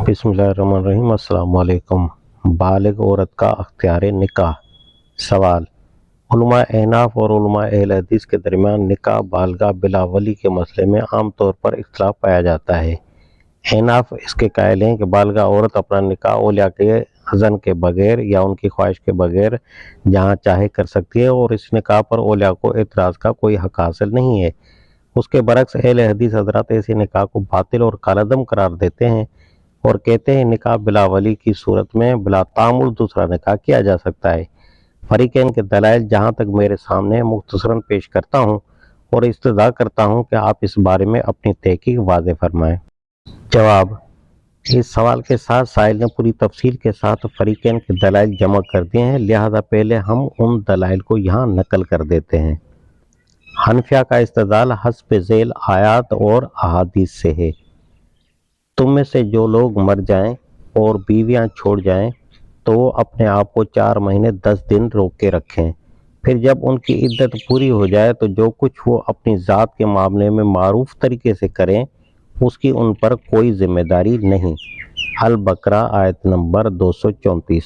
बिस्मिल्लाहिर्रहमानिर्रहीम। अस्सलाम वालेकुम। बालिग औरत का अख्तियार निकाह। सवाल: उलमा एहनाफ और उलमा अहले हदीस के दरमियान निकाह बालिगा बिला वली के मसले में आम तौर पर इख्तिलाफ पाया जाता है। एहनाफ इसके कायल हैं कि बालिगा औरत अपना निकाह औलिया के अज़न के बगैर या उनकी ख्वाहिश के बगैर जहाँ चाहे कर सकती है और इस निकाह पर औलिया को एतराज़ का कोई हक हासिल नहीं है। उसके बरक्स अहले हदीस हज़रात ऐसे निकाह को बातिल और कालादम करार देते हैं और कहते हैं निकाह बिला वली की सूरत में बिला तामुल दूसरा निकाह किया जा सकता है। फरीकैन के दलाइल जहाँ तक मेरे सामने मुख्तसरन पेश करता हूँ और इस्तदा करता हूँ कि आप इस बारे में अपनी तहकीक वाज़ेह फरमाएँ। जवाब: इस सवाल के साथ साहिल ने पूरी तफसील के साथ फरीकैन के दलाइल जमा कर दिए हैं, लिहाजा पहले हम उन दलाइल को यहाँ नकल कर देते हैं। हनफिया का इस्तदलाल हस्ब झेल आयात और अहादीस से है। तुम में से जो लोग मर जाएं और बीवियां छोड़ जाएं तो वो अपने आप को 4 महीने 10 दिन रोक के रखें। फिर जब उनकी इद्दत पूरी हो जाए तो जो कुछ वो अपनी ज़ात के मामले में मारूफ तरीके से करें उसकी उन पर कोई जिम्मेदारी नहीं। अल बकरा आयत नंबर 234।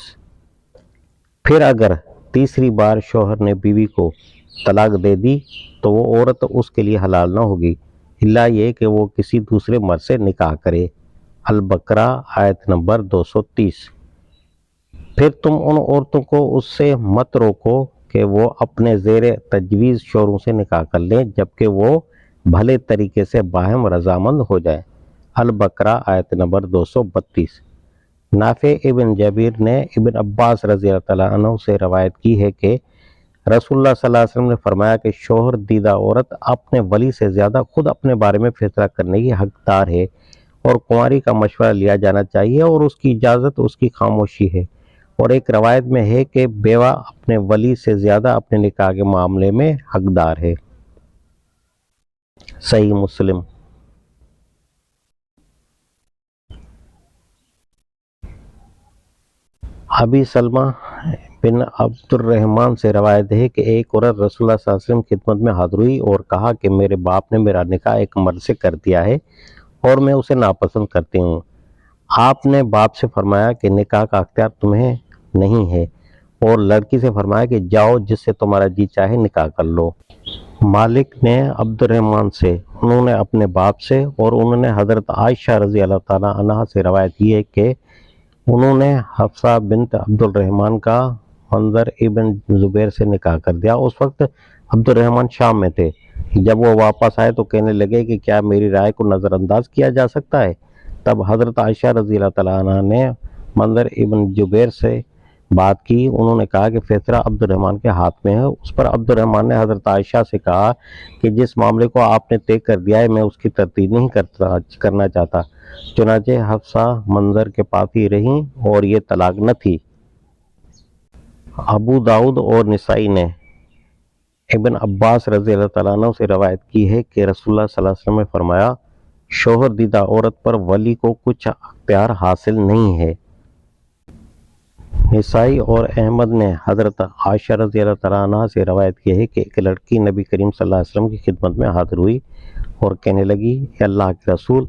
फिर अगर तीसरी बार शौहर ने बीवी को तलाक दे दी तो वो औरत उसके लिए हलाल न होगी इल्ला ये कि वो किसी दूसरे मर्द से निकाह करे। अल बकरा आयत नंबर 230। फिर तुम उन औरतों को उससे मत रोको कि वो अपने ज़ेर तजवीज़ शोरों से निकाह कर लें जबकि वो भले तरीके से बाहम रजामंद हो जाए। अल बकरा आयत नंबर 232। नाफे इब्न जबीर ने इब्न अब्बास रज़ी अल्लाह तआला अन्हु से रवायत की है कि रसूलुल्लाह सल्लल्लाहु अलैहि वसल्लम ने फरमाया कि शौहर दीदा औरत अपने वली से ज़्यादा खुद अपने बारे में फैसला करने की हकदार है और कुंवारी का मशवरा लिया जाना चाहिए और उसकी इजाज़त उसकी खामोशी है। और एक रवायत में है कि बेवा अपने वली से ज़्यादा अपने निकाह के मामले में हकदार है। सही मुस्लिम। अबी सलमा बिन अब्दुर्रहमान से रवायत है कि एक औरत रसूलुल्लाह सल्लल्लाहु अलैहि वसल्लम की खिदमत में हाज़िर हुई और कहा कि मेरे बाप ने मेरा निकाह एक मर्द से कर दिया है और मैं उसे नापसंद करती हूँ। आपने बाप से फरमाया कि निकाह का अख्तियार तुम्हें नहीं है और लड़की से फरमाया कि जाओ जिससे तुम्हारा जी चाहे निकाह कर लो। मालिक ने अब्दुर्रहमान से, उन्होंने अपने बाप से और उन्होंने हज़रत आयशा रज़ी अल्लाह तआला अन्हा से रवायत की है कि उन्होंने हफ्सा बिन्त अब्दुर्रहमान का मंजर इब्न ज़ुबैर से निकाह कर दिया। उस वक्त अब्दुर्रहमान शाम में थे। जब वो वापस आए तो कहने लगे कि क्या मेरी राय को नज़रअंदाज किया जा सकता है। तब हज़रत आयशा रज़ी अल्लाह तआला अन्हा ने मंजर इब्न ज़ुबैर से बात की। उन्होंने कहा कि फैसला अब्दुर्रहमान के हाथ में है। उस पर अब्दुर्रहमान ने हज़रत आयशा से कहा कि जिस मामले को आपने तय कर दिया है मैं उसकी तरतीब नहीं करना चाहता। चुनाचे हफ्सा मंजर के पास ही रहीं और ये तलाक न थी। अबू दाऊद और निसाई ने इब्न अब्बास रज़ी अल्लाह तआला अन्हु से रवायत की है कि रसूलुल्लाह सल्लल्लाहु अलैहि वसल्लम ने फरमाया शौहर दीदा औरत पर वली को कुछ अख्तियार हासिल नहीं है। निसाई और अहमद ने हज़रत आयशा रज़ी अल्लाह तआला अन्हा से रवायत की है कि एक लड़की नबी करीम सल्लल्लाहु अलैहि वसल्लम की खिदमत में हाजिर हुई और कहने लगी, अल्लाह के रसूल,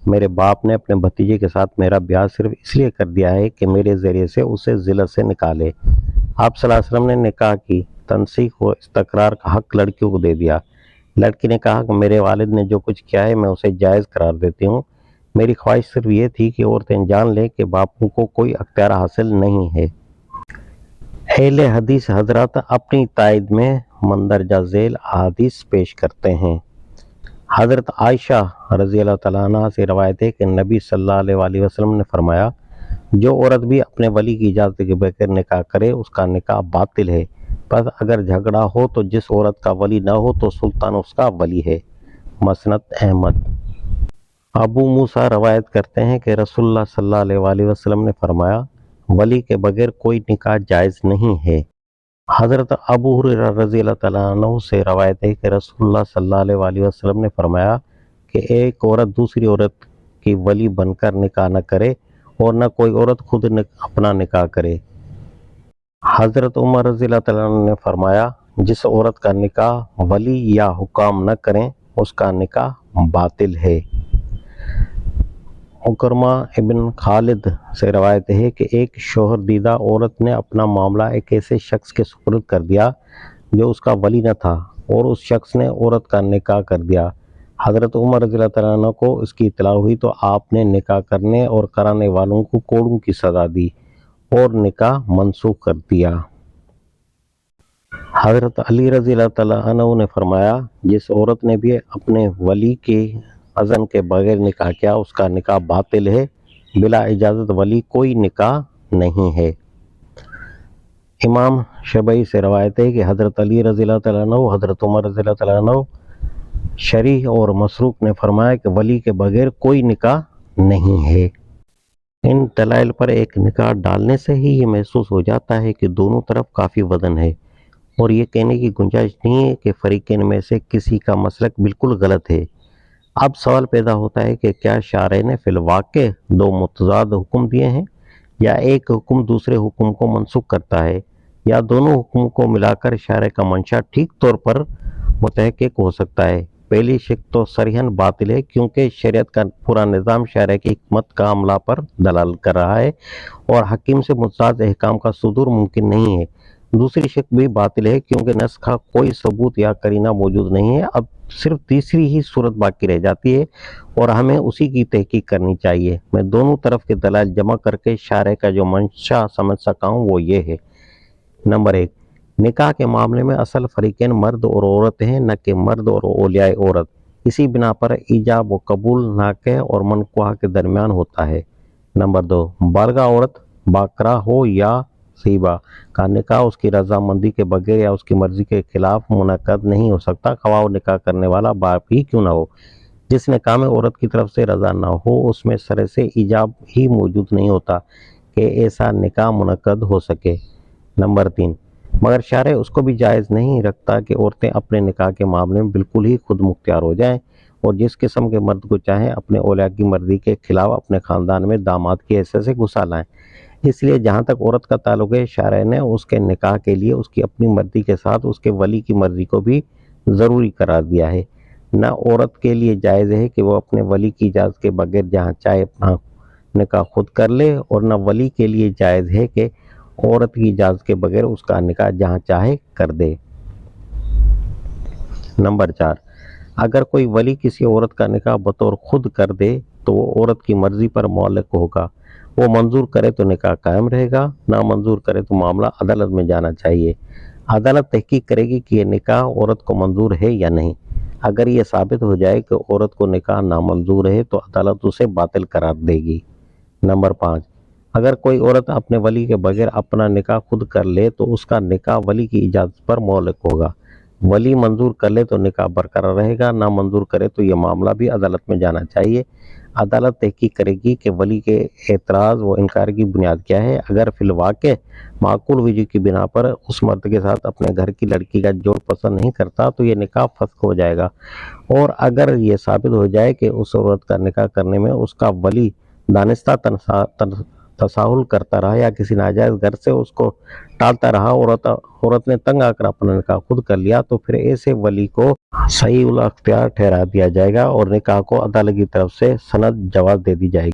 मेरे बाप ने अपने भतीजे के साथ मेरा ब्याह सिर्फ इसलिए कर दिया है कि मेरे ज़रिए से उसे ज़िल्लत से निकाले। आप सल्लल्लाहु अलैहि वसल्लम ने निकाह की तनसीख व इस्तकरार का हक लड़कियों को दे दिया। लड़की ने कहा कि मेरे वालिद ने जो कुछ किया है मैं उसे जायज़ करार देती हूँ। मेरी ख्वाहिश सिर्फ ये थी कि औरतें जान लें कि बापों को कोई अख्तियार हासिल नहीं है। अहले हदीस हजरात अपनी तायद में मंदरजा झेल अहादीस पेश करते हैं। हज़रत आयशा रज़ी अल्लाह तआला अन्हा से रवायत है कि नबी सल्लल्लाहु अलैहि वसल्लम ने फरमाया जो औरत भी अपने वली की इजाज़त के बगैर निकाह करे उसका निकाह बातिल है। बस अगर झगड़ा हो तो जिस औरत का वली न हो तो सुल्तान उसका वली है। मसनद अहमद। अबू मूसा रवायत करते हैं कि रसूलुल्लाह सल्लल्लाहु अलैहि वसल्लम ने फरमाया वली के बगैर कोई निकाह जायज़ नहीं है। हज़रत अबू हुरैरा रज़ी अल्लाह तआला अन्हु से रवायत है कि रसूलुल्लाह सल्लल्लाहु अलैहि वसल्लम ने फरमाया कि एक औरत दूसरी औरत की वली बनकर निकाह न करे और न कोई औरत खुद अपना निकाह करे। हज़रत उमर रज़ी अल्लाह तआला अन्हु ने फरमाया जिस औरत का निकाह वली या हुकाम न करें उसका निकाह बातिल है। اکرمہ ابن خالد سے روایت ہے کہ ایک شوہر دیدہ عورت نے اپنا معاملہ ایک ایسے شخص کے سپرد کر دیا جو اس کا ولی نہ تھا، اور اس شخص نے عورت کا نکاح کر دیا۔ حضرت عمر رضی اللہ تعالیٰ عنہ کو اس کی اطلاع ہوئی تو آپ نے نکاح کرنے اور کرانے والوں کو کوڑوں کی سزا دی اور نکاح منسوخ کر دیا۔ حضرت علی رضی اللہ تعالیٰ عنہ نے فرمایا، جس عورت نے بھی اپنے ولی کے اذن کے بغیر نکاح کیا اس کا نکاح باطل ہے، بلا اجازت ولی کوئی نکاح نہیں ہے۔ امام شبعی سے روایت ہے کہ حضرت علی رضی اللہ تعالیٰ عنہ، حضرت عمر رضی اللہ تعالیٰ عنہ، شریح اور مسروق نے فرمایا کہ ولی کے بغیر کوئی نکاح نہیں ہے۔ ان دلائل پر ایک نکاح ڈالنے سے ہی یہ محسوس ہو جاتا ہے کہ دونوں طرف کافی وزن ہے، اور یہ کہنے کی گنجائش نہیں ہے کہ فریقین میں سے کسی کا مسلک بالکل غلط ہے۔ اب سوال پیدا ہوتا ہے کہ کیا شارع نے فی الواقع دو متضاد حکم دیے ہیں، یا ایک حکم دوسرے حکم کو منسوخ کرتا ہے، یا دونوں حکم کو ملا کر شارع کا منشا ٹھیک طور پر متحقق ہو سکتا ہے؟ پہلی شک تو صریحاً باطل ہے، کیونکہ شریعت کا پورا نظام شارع کی حکمت کا عملہ پر دلالت کر رہا ہے، اور حکیم سے متضاد احکام کا صدور ممکن نہیں ہے۔ دوسری شک بھی باطل ہے، کیونکہ نسخ کا کوئی ثبوت یا قرینہ موجود نہیں ہے۔ اب صرف تیسری ہی صورت باقی رہ جاتی ہے، اور ہمیں اسی کی تحقیق کرنی چاہیے۔ میں دونوں طرف کے دلائل جمع کر کے شارع کا جو منشا سمجھ سکا ہوں وہ یہ ہے۔ نمبر 1، نکاح کے معاملے میں اصل فریقین مرد اور عورت ہیں، نہ کہ مرد اور اولیاء عورت۔ اسی بنا پر ایجاب و قبول ناکح اور منکوحہ کے درمیان ہوتا ہے۔ نمبر 2، بالغہ عورت باکرہ ہو یا ثیبہ کا نکاح اس کی رضامندی کے بغیر یا اس کی مرضی کے خلاف منعقد نہیں ہو سکتا، خواہ نکاح کرنے والا باپ ہی کیوں نہ ہو۔ جس نکاح میں عورت کی طرف سے رضا نہ ہو اس میں سرے سے ایجاب ہی موجود نہیں ہوتا کہ ایسا نکاح منعقد ہو سکے۔ نمبر 3، مگر شارع اس کو بھی جائز نہیں رکھتا کہ عورتیں اپنے نکاح کے معاملے میں بالکل ہی خود مختار ہو جائیں، اور جس قسم کے مرد کو چاہیں اپنے اولیاء کی مرضی کے خلاف اپنے خاندان میں داماد کی حیثیت سے گھسا لائیں۔ اس لیے جہاں تک عورت کا تعلق ہے، شارع نے اس کے نکاح کے لیے اس کی اپنی مرضی کے ساتھ اس کے ولی کی مرضی کو بھی ضروری قرار دیا ہے۔ نہ عورت کے لیے جائز ہے کہ وہ اپنے ولی کی اجازت کے بغیر جہاں چاہے اپنا نکاح خود کر لے، اور نہ ولی کے لیے جائز ہے کہ عورت کی اجازت کے بغیر اس کا نکاح جہاں چاہے کر دے۔ نمبر 4، اگر کوئی ولی کسی عورت کا نکاح بطور خود کر دے تو وہ عورت کی مرضی پر معلق ہوگا۔ وہ منظور کرے تو نکاح قائم رہے گا، نہ منظور کرے تو معاملہ عدالت میں جانا چاہیے۔ عدالت تحقیق کرے گی کہ یہ نکاح عورت کو منظور ہے یا نہیں۔ اگر یہ ثابت ہو جائے کہ عورت کو نکاح نامنظور ہے تو عدالت اسے باطل قرار دے گی۔ نمبر 5، اگر کوئی عورت اپنے ولی کے بغیر اپنا نکاح خود کر لے تو اس کا نکاح ولی کی اجازت پر معلق ہوگا۔ ولی منظور کر لے تو نکاح برقرار رہے گا، نہ منظور کرے تو یہ معاملہ بھی عدالت میں جانا چاہیے۔ عدالت تحقیق کرے گی کہ ولی کے اعتراض و انکار کی بنیاد کیا ہے۔ اگر فی الواقع معقول وجہ کی بنا پر اس مرد کے ساتھ اپنے گھر کی لڑکی کا جوڑ پسند نہیں کرتا تو یہ نکاح فسخ ہو جائے گا، اور اگر یہ ثابت ہو جائے کہ اس عورت کا نکاح کرنے میں اس کا ولی دانستہ تساہل کرتا رہا یا کسی ناجائز گھر سے اس کو ٹالتا رہا، عورت نے تنگ آ کر اپنا نکاح خود کر لیا، تو پھر ایسے ولی کو صحیح الاختیار ٹھہرا دیا جائے گا اور نکاح کو عدالت کی طرف سے سند جواز دے دی جائے گی۔